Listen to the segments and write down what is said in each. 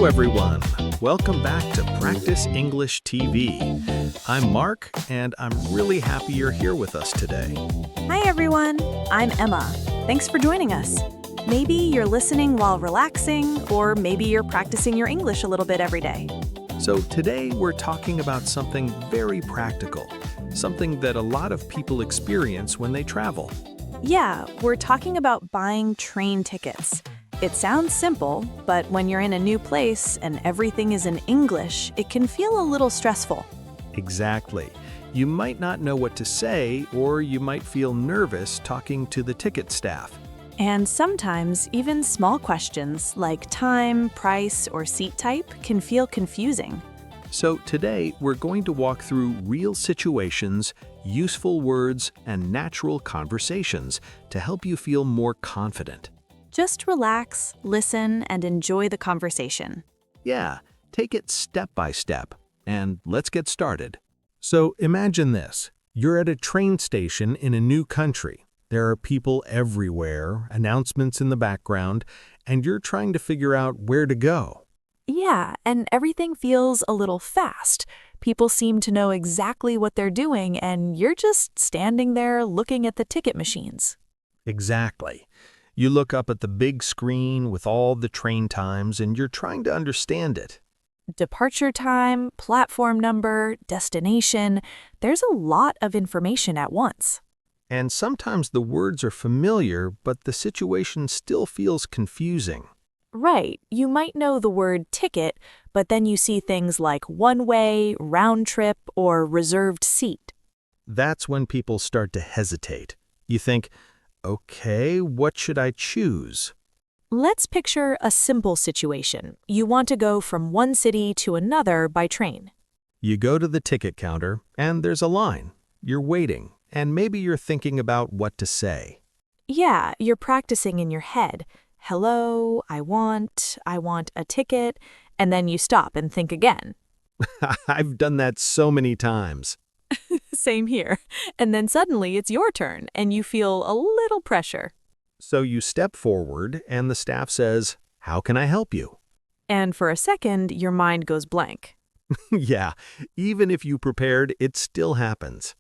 Hello, everyone. Welcome back to Practice English TV. I'm Mark, and I'm really happy you're here with us today. Hi, everyone. I'm Emma. Thanks for joining us. Maybe you're listening while relaxing, or maybe you're practicing your English a little bit every day. So today we're talking about something very practical, something that a lot of people experience when they travel. Yeah, we're talking about buying train tickets. It sounds simple, but when you're in a new place and everything is in English, it can feel a little stressful. Exactly. You might not know what to say, or you might feel nervous talking to the ticket staff. And sometimes even small questions like time, price, or seat type can feel confusing. So today we're going to walk through real situations, useful words, and natural conversations to help you feel more confident. Just relax, listen, and enjoy the conversation. Yeah, take it step by step, and let's get started. So imagine this. You're at a train station in a new country. There are people everywhere, announcements in the background, and you're trying to figure out where to go. Yeah, and everything feels a little fast. People seem to know exactly what they're doing, and you're just standing there looking at the ticket machines. Exactly. You look up at the big screen with all the train times, and you're trying to understand it. Departure time, platform number, destination. There's a lot of information at once. And sometimes the words are familiar, but the situation still feels confusing. Right, you might know the word ticket, but then you see things like one-way, round trip, or reserved seat. That's when people start to hesitate. You think, okay, what should I choose? Let's picture a simple situation. You want to go from one city to another by train. You go to the ticket counter, and there's a line. You're waiting, and maybe you're thinking about what to say. Yeah, you're practicing in your head. Hello, I want a ticket, and then you stop and think again. I've done that so many times. Same here. And then suddenly it's your turn, and you feel a little pressure. So you step forward, and the staff says, "How can I help you?" And for a second, your mind goes blank. Yeah, even if you prepared, it still happens.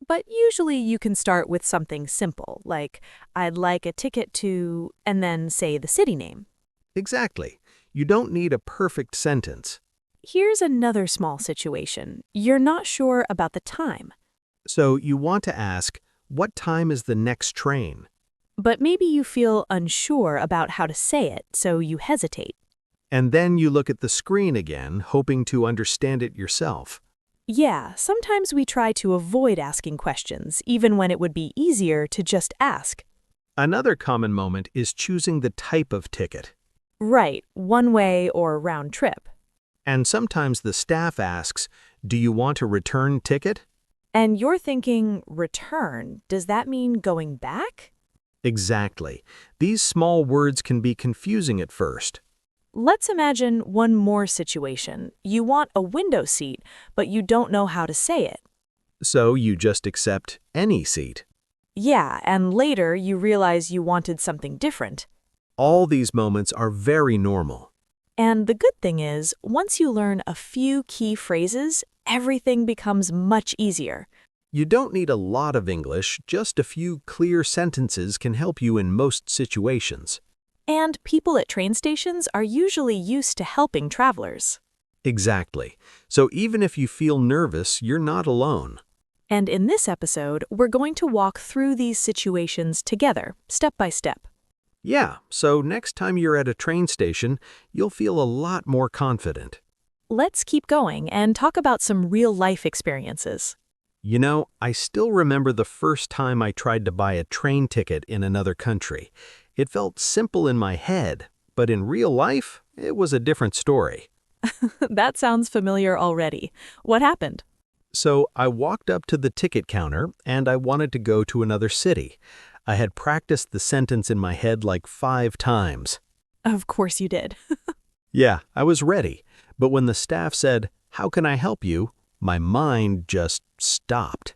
But usually you can start with something simple, like, I'd like a ticket to, and then say the city name. Exactly. You don't need a perfect sentence. Here's another small situation. You're not sure about the time, So you want to ask, what time is the next train? but maybe you feel unsure about how to say it, so you hesitate. And then you look at the screen again, hoping to understand it yourself. Yeah, sometimes we try to avoid asking questions, even when it would be easier to just ask. Another common moment is choosing the type of ticket. Right, one way or round trip. And sometimes the staff asks, "Do you want a return ticket?" And you're thinking, return, does that mean going back? Exactly. These small words can be confusing at first. Let's imagine one more situation. You want a window seat, but you don't know how to say it. So you just accept any seat. Yeah, and later you realize you wanted something different. All these moments are very normal. And the good thing is, once you learn a few key phrases, everything becomes much easier. You don't need a lot of English, just a few clear sentences can help you in most situations. And people at train stations are usually used to helping travelers. Exactly. So even if you feel nervous, you're not alone. And in this episode, we're going to walk through these situations together, step by step. Yeah, so next time you're at a train station, you'll feel a lot more confident. Let's keep going and talk about some real-life experiences. You know, I still remember the first time I tried to buy a train ticket in another country. It felt simple in my head, but in real life, it was a different story. That sounds familiar already. What happened? So I walked up to the ticket counter and I wanted to go to another city. I had practiced the sentence in my head like 5 times. Of course you did. Yeah, I was ready. But when the staff said, "How can I help you?" my mind just stopped.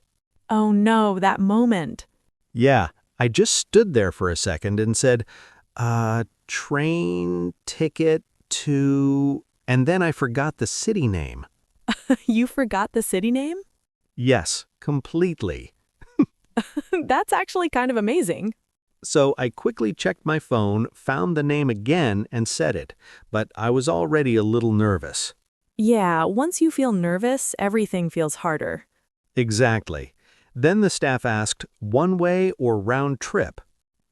Oh no, that moment. Yeah, I just stood there for a second and said, train ticket to... And then I forgot the city name. You forgot the city name? Yes, completely. That's actually kind of amazing. So I quickly checked my phone, found the name again, and said it, but I was already a little nervous. Yeah, once you feel nervous, everything feels harder. Exactly. Then the staff asked, one way or round trip?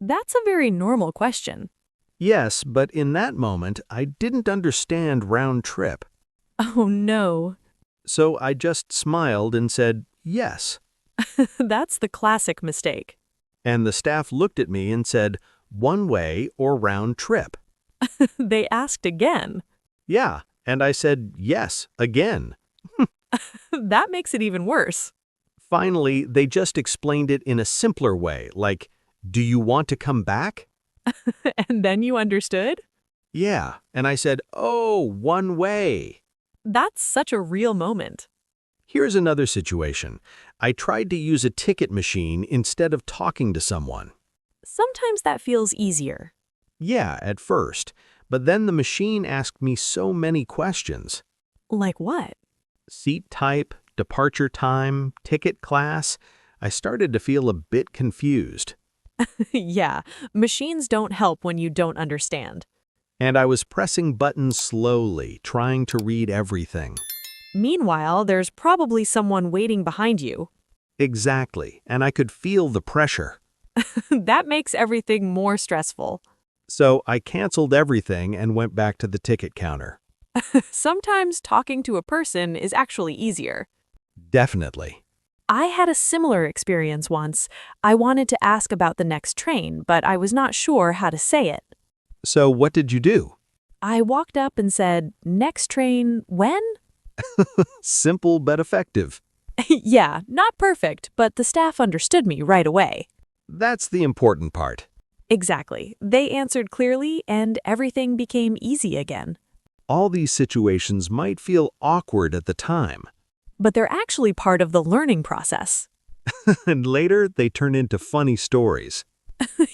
That's a very normal question. Yes, but in that moment, I didn't understand round trip. Oh no. So I just smiled and said, yes. That's the classic mistake. And the staff looked at me and said, one way or round trip? They asked again. Yeah, and I said, yes, again. That makes it even worse. Finally, they just explained it in a simpler way, like, do you want to come back? And then you understood? Yeah, and I said, oh, one way. That's such a real moment. Here's another situation. I tried to use a ticket machine instead of talking to someone. Sometimes that feels easier. Yeah, at first, but then the machine asked me so many questions. Like what? Seat type, departure time, ticket class. I started to feel a bit confused. Yeah, machines don't help when you don't understand. And I was pressing buttons slowly, trying to read everything. Meanwhile, there's probably someone waiting behind you. Exactly, and I could feel the pressure. That makes everything more stressful. So I canceled everything and went back to the ticket counter. Sometimes talking to a person is actually easier. Definitely. I had a similar experience once. I wanted to ask about the next train, but I was not sure how to say it. So what did you do? I walked up and said, "Next train, when?" Simple but effective. Yeah, not perfect, but the staff understood me right away. That's the important part. Exactly. They answered clearly, and everything became easy again. All these situations might feel awkward at the time, But they're actually part of the learning process. and later they turn into funny stories.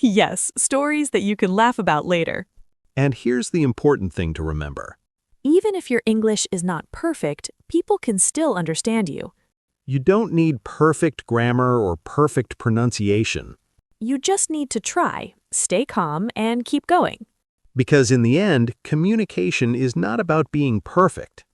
Yes, stories that you can laugh about later. And here's the important thing to remember. Even if your English is not perfect, people can still understand you. You don't need perfect grammar or perfect pronunciation, You just need to try, stay calm, and keep going. because in the end, communication is not about being perfect.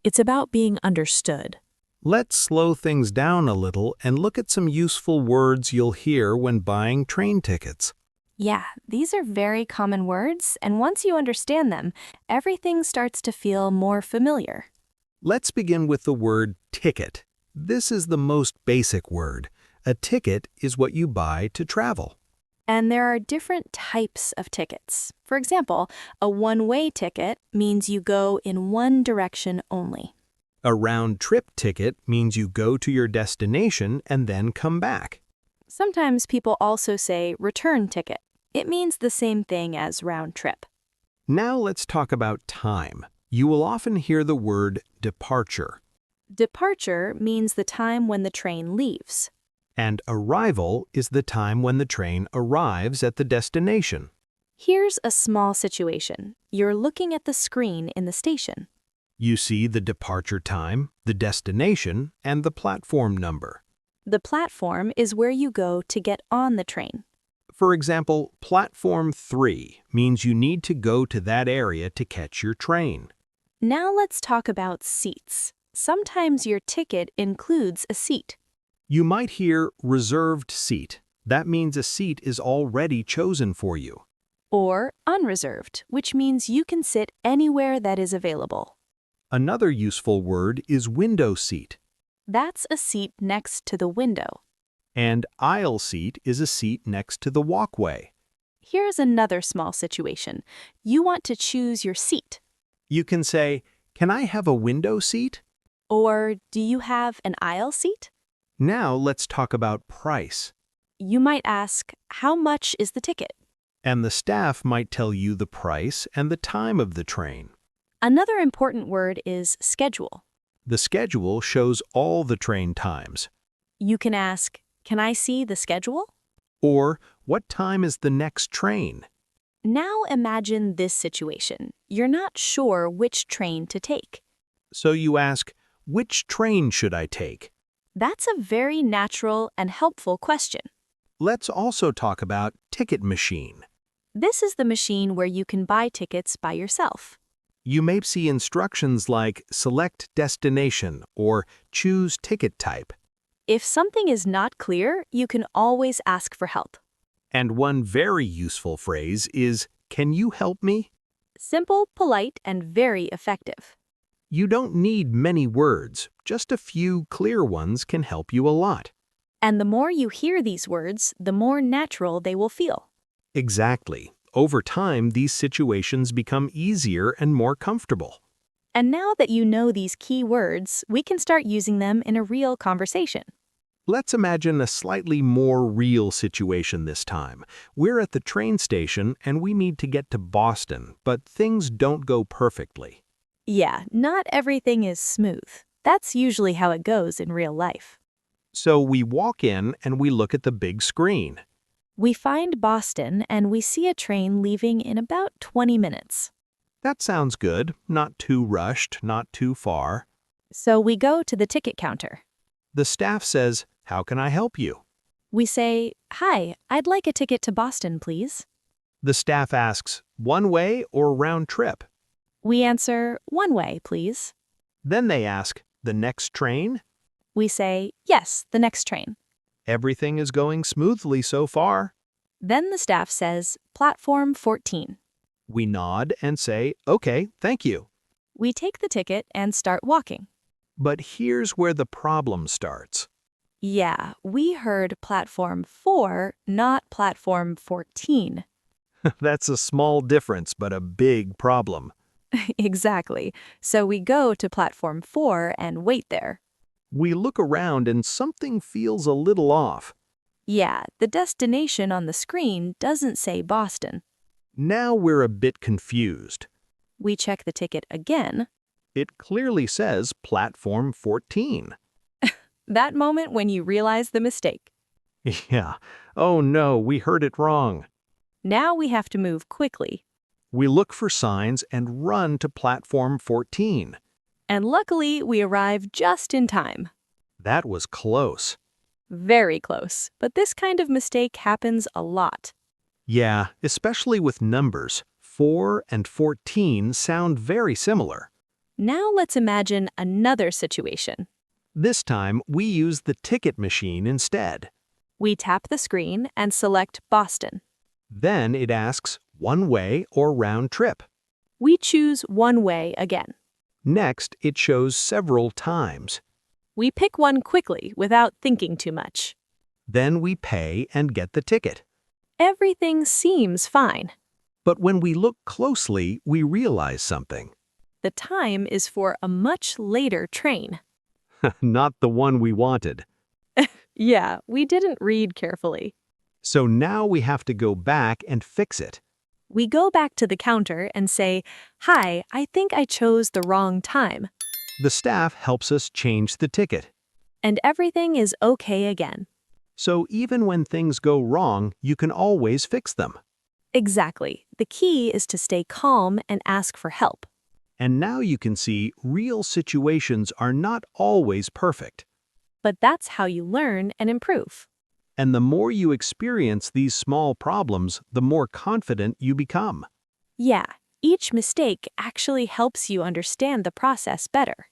It's about being understood. Let's slow things down a little and look at some useful words you'll hear when buying train tickets. Yeah, these are very common words, and once you understand them, everything starts to feel more familiar. Let's begin with the word ticket. This is the most basic word. A ticket is what you buy to travel. And there are different types of tickets. For example, a one-way ticket means you go in one direction only. A round-trip ticket means you go to your destination and then come back. Sometimes people also say return ticket. It means the same thing as round trip. Now let's talk about time. You will often hear the word departure, Departure means the time when the train leaves. and arrival is the time when the train arrives at the destination. Here's a small situation. You're looking at the screen in the station. You see the departure time, the destination, and the platform number. The platform is where you go to get on the train. For example, platform 3 means you need to go to that area to catch your train. Now let's talk about seats. Sometimes your ticket includes a seat. You might hear reserved seat. That means a seat is already chosen for you. Or unreserved, which means you can sit anywhere that is available. Another useful word is window seat, That's a seat next to the window. and aisle seat is a seat next to the walkway. Here's another small situation. You want to choose your seat. You can say, "Can I have a window seat?" Or do you have an aisle seat? Now let's talk about price. You might ask, how much is the ticket? And the staff might tell you the price and the time of the train. Another important word is schedule. The schedule shows all the train times. You can ask, can I see the schedule? Or, what time is the next train? Now imagine this situation. You're not sure which train to take. So you ask, which train should I take? That's a very natural and helpful question. Let's also talk about ticket machine. This is the machine where you can buy tickets by yourself. You may see instructions like select destination or choose ticket type. If something is not clear, you can always ask for help. And one very useful phrase is, can you help me? Simple, polite, and very effective. You don't need many words, just a few clear ones can help you a lot. And the more you hear these words, the more natural they will feel. Exactly. Over time, these situations become easier and more comfortable. And now that you know these key words, we can start using them in a real conversation. Let's imagine a slightly more real situation this time. We're at the train station and we need to get to Boston, but things don't go perfectly. Yeah, not everything is smooth. That's usually how it goes in real life. So we walk in and we look at the big screen. We find Boston and we see a train leaving in about 20 minutes. That sounds good, not too rushed, not too far. So we go to the ticket counter. The staff says, how can I help you? We say, "Hi, I'd like a ticket to Boston, please." The staff asks, one way or round trip? We answer, "One way, please." Then they ask, the next train? We say, "Yes, the next train." Everything is going smoothly so far. Then the staff says, "Platform 14." We nod and say, okay, thank you. We take the ticket and start walking. But here's where the problem starts. Yeah, we heard platform 4, not platform 14. That's a small difference, but a big problem. Exactly. So we go to platform 4 and wait there. We look around and something feels a little off. Yeah, the destination on the screen doesn't say Boston. Now we're a bit confused. We check the ticket again. It clearly says Platform 14. That moment when you realize the mistake. Yeah. Oh no, we heard it wrong. Now we have to move quickly. We look for signs and run to Platform 14. And luckily, we arrive just in time. That was close. Very close, but this kind of mistake happens a lot. Yeah, especially with numbers. 4 and 14 sound very similar. Now let's imagine another situation. This time, we use the ticket machine instead. We tap the screen and select Boston. Then it asks one way or round trip. We choose one way again. Next, it shows several times. We pick one quickly without thinking too much. Then we pay and get the ticket. Everything seems fine. But when we look closely, we realize something. The time is for a much later train. Not the one we wanted. Yeah, we didn't read carefully. So now we have to go back and fix it. We go back to the counter and say, "Hi, I think I chose the wrong time." The staff helps us change the ticket. And everything is okay again. So even when things go wrong, you can always fix them. Exactly. The key is to stay calm and ask for help. And now you can see real situations are not always perfect. But that's how you learn and improve. And the more you experience these small problems, the more confident you become. Yeah, each mistake actually helps you understand the process better.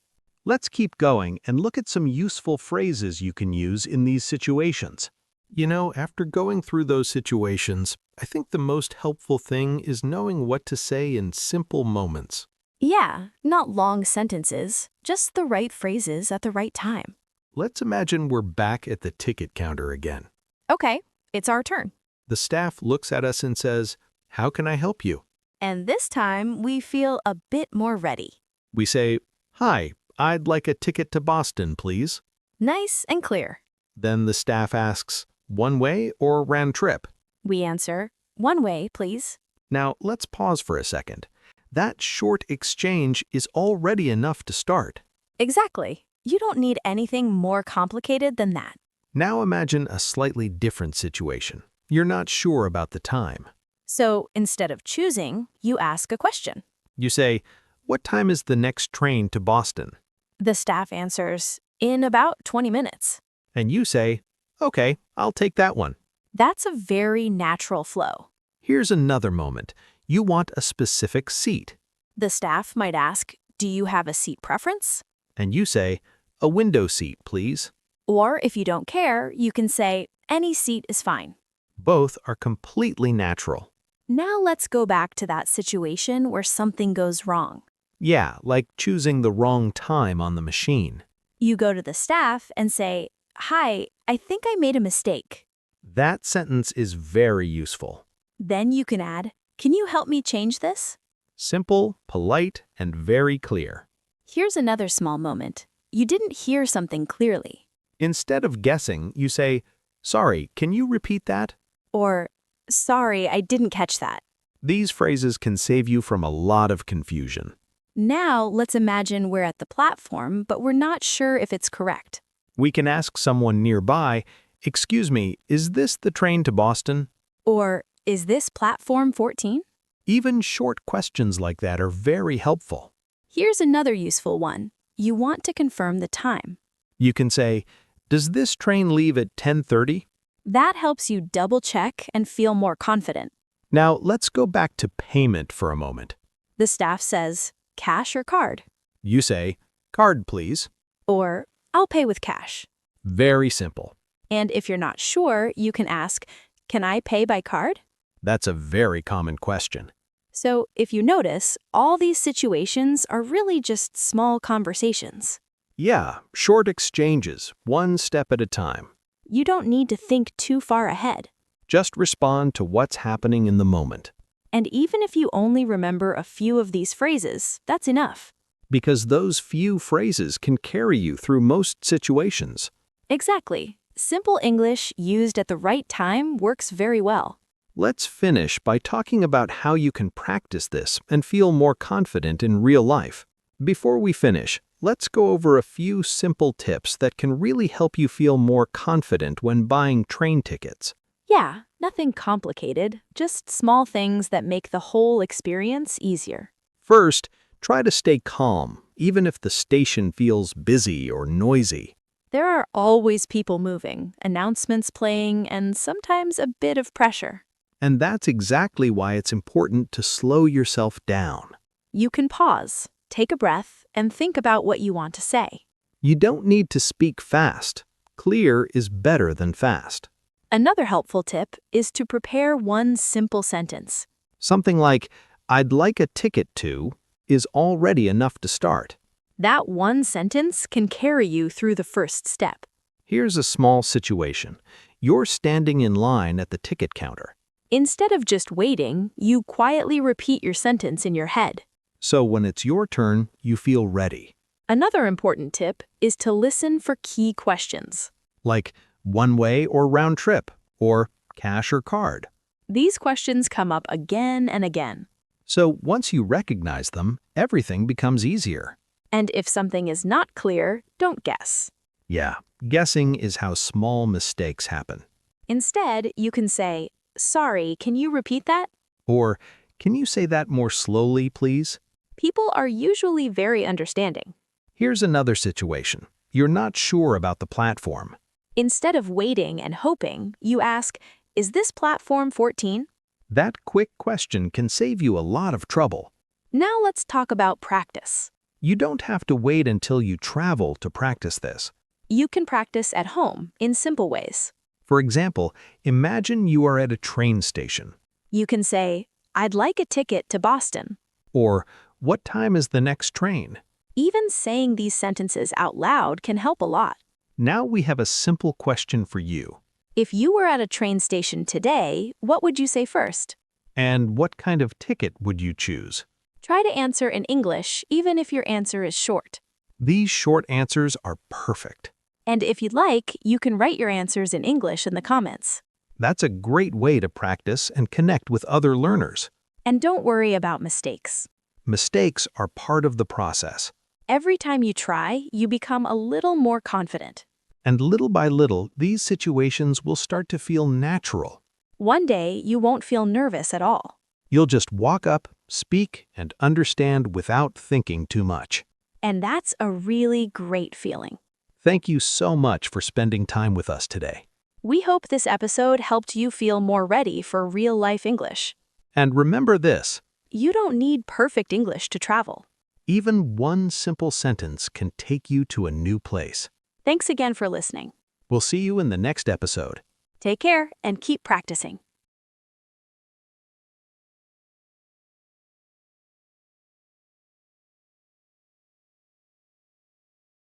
Let's keep going and look at some useful phrases you can use in these situations. You know, after going through those situations, I think the most helpful thing is knowing what to say in simple moments. Yeah, not long sentences, just the right phrases at the right time. Let's imagine we're back at the ticket counter again. Okay, it's our turn. The staff looks at us and says, "How can I help you?" And this time, we feel a bit more ready. We say, "Hi, I'd like a ticket to Boston, please." Nice and clear. Then the staff asks, one way or round trip? We answer, "One way, please." Now, let's pause for a second. That short exchange is already enough to start. Exactly. You don't need anything more complicated than that. Now imagine a slightly different situation. You're not sure about the time. So instead of choosing, you ask a question. You say, "What time is the next train to Boston?" The staff answers, "In about 20 minutes." And you say, "Okay, I'll take that one." That's a very natural flow. Here's another moment. You want a specific seat. The staff might ask, "Do you have a seat preference?" And you say, "A window seat, please." Or if you don't care, you can say, "Any seat is fine." Both are completely natural. Now let's go back to that situation where something goes wrong. Yeah, like choosing the wrong time on the machine. You go to the staff and say, "Hi, I think I made a mistake." That sentence is very useful. Then you can add, "Can you help me change this?" Simple, polite, and very clear. Here's another small moment. You didn't hear something clearly. Instead of guessing, you say, "Sorry, can you repeat that?" Or, "Sorry, I didn't catch that." These phrases can save you from a lot of confusion. Now let's imagine we're at the platform, but we're not sure if it's correct. We can ask someone nearby, "Excuse me, is this the train to Boston?" Or, "Is this platform 14? Even short questions like that are very helpful. Here's another useful one. You want to confirm the time. You can say, "Does this train leave at 10:30? That helps you double-check and feel more confident. Now, let's go back to payment for a moment. The staff says, "Cash or card?" You say, "Card, please." Or, "I'll pay with cash." Very simple. And if you're not sure, you can ask, "Can I pay by card?" That's a very common question. So, if you notice, all these situations are really just small conversations. Yeah, short exchanges, one step at a time. You don't need to think too far ahead. Just respond to what's happening in the moment. And even if you only remember a few of these phrases, that's enough. Because those few phrases can carry you through most situations. Exactly. Simple English used at the right time works very well. Let's finish by talking about how you can practice this and feel more confident in real life. Before we finish, let's go over a few simple tips that can really help you feel more confident when buying train tickets. Yeah, nothing complicated, just small things that make the whole experience easier. First, try to stay calm, even if the station feels busy or noisy. There are always people moving, announcements playing, and sometimes a bit of pressure. And that's exactly why it's important to slow yourself down. You can pause, take a breath, and think about what you want to say. You don't need to speak fast. Clear is better than fast. Another helpful tip is to prepare one simple sentence. Something like, "I'd like a ticket to," is already enough to start. That one sentence can carry you through the first step. Here's a small situation. You're standing in line at the ticket counter. Instead of just waiting, you quietly repeat your sentence in your head. So when it's your turn, you feel ready. Another important tip is to listen for key questions. Like, one way or round trip, or cash or card. These questions come up again and again. So once you recognize them, everything becomes easier. And if something is not clear, don't guess. Yeah, guessing is how small mistakes happen. Instead, you can say, "Sorry, can you repeat that?" Or, "Can you say that more slowly, please?" People are usually very understanding. Here's another situation. You're not sure about the platform. Instead of waiting and hoping, you ask, "Is this platform 14? That quick question can save you a lot of trouble. Now let's talk about practice. You don't have to wait until you travel to practice this. You can practice at home in simple ways. For example, imagine you are at a train station. You can say, "I'd like a ticket to Boston." Or, "What time is the next train?" Even saying these sentences out loud can help a lot. Now we have a simple question for you. If you were at a train station today, what would you say first? And what kind of ticket would you choose? Try to answer in English, even if your answer is short. These short answers are perfect. And if you'd like, you can write your answers in English in the comments. That's a great way to practice and connect with other learners. And don't worry about mistakes. Mistakes are part of the process. Every time you try, you become a little more confident. And little by little, these situations will start to feel natural. One day, you won't feel nervous at all. You'll just walk up, speak and understand without thinking too much. And that's a really great feeling. Thank you so much for spending time with us today. We hope this episode helped you feel more ready for real-life English. And remember this, You don't need perfect English to travel. even one simple sentence can take you to a new place. Thanks again for listening. We'll see you in the next episode. Take care and keep practicing.